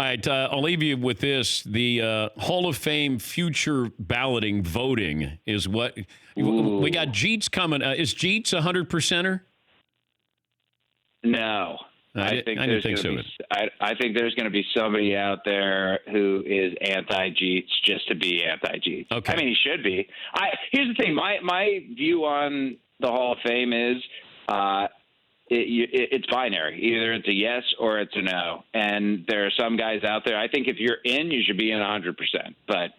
All right, I'll leave you with this. The Hall of Fame future balloting voting is what we got. Jeets coming. Is Jeets 100%er? No. I think there's going to be somebody out there who is anti-Jeets just to be anti-Jeets. Okay. I mean, he should be. Here's the thing. My view on the Hall of Fame is it's binary. Either it's a yes or it's a no. And there are some guys out there. I think if you're in, you should be in 100%. But,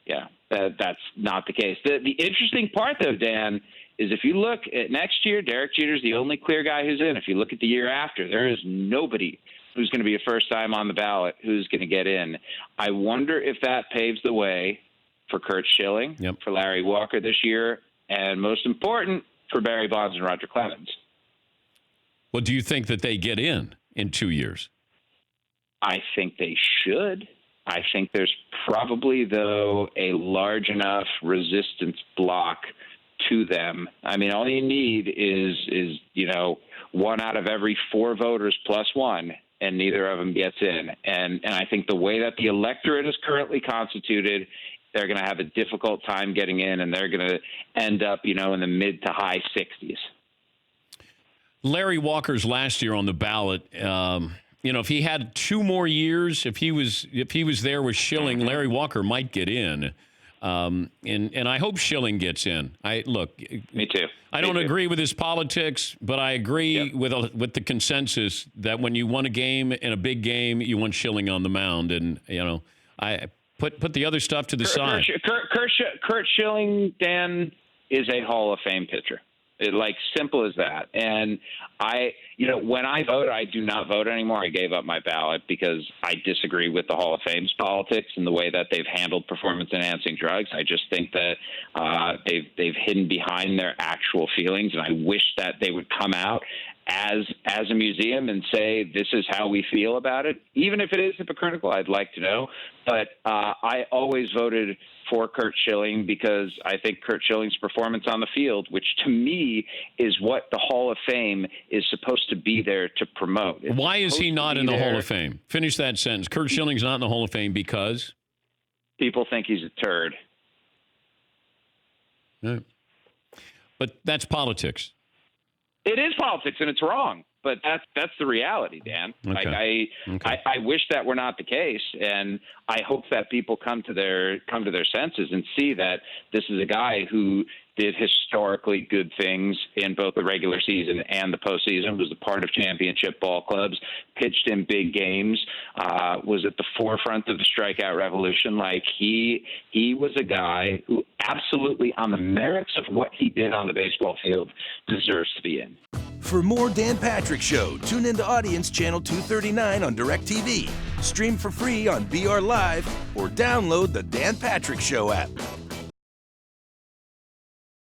yeah, that's not the case. The interesting part, though, Dan, is if you look at next year, Derek Jeter's the only clear guy who's in. If you look at the year after, there is nobody who's going to be a first time on the ballot who's going to get in. I wonder if that paves the way for Curt Schilling, for Larry Walker this year, and most important, for Barry Bonds and Roger Clemens. Well, do you think that they get in 2 years? I think they should. I think there's probably, though, a large enough resistance block to them. I mean, all you need is one out of every 4 voters plus one, and neither of them gets in. And I think the way that the electorate is currently constituted, they're going to have a difficult time getting in, and they're going to end up, in the mid to high 60s. Larry Walker's last year on the ballot, if he had 2 more years, if he was there with Schilling, Larry Walker might get in. And I hope Schilling gets in. Me too. I don't agree with his politics, but I agree with the consensus that when you won a game in a big game, you want Schilling on the mound. And I put the other stuff to the side. Curt Schilling, Dan, is a Hall of Fame pitcher. Simple as that. And when I vote, I do not vote anymore. I gave up my ballot because I disagree with the Hall of Fame's politics and the way that they've handled performance-enhancing drugs. I just think that they've hidden behind their actual feelings, and I wish that they would come out as a museum and say, this is how we feel about it. Even if it is hypocritical, I'd like to know. But I always voted for Curt Schilling because I think Curt Schilling's performance on the field, which to me is what the Hall of Fame is supposed to be there to promote. Why is he not in the Hall of Fame? Finish that sentence. Curt Schilling's not in the Hall of Fame because? People think he's a turd. Right. But that's politics. It is politics, and it's wrong. But that's the reality, Dan. Okay. I wish that were not the case, and I hope that people come to their senses and see that this is a guy who did historically good things in both the regular season and the postseason, was a part of championship ball clubs, pitched in big games, was at the forefront of the strikeout revolution. He was a guy who absolutely, on the merits of what he did on the baseball field, deserves to be in. For more Dan Patrick Show, tune into Audience Channel 239 on DirecTV. Stream for free on BR Live or download the Dan Patrick Show app.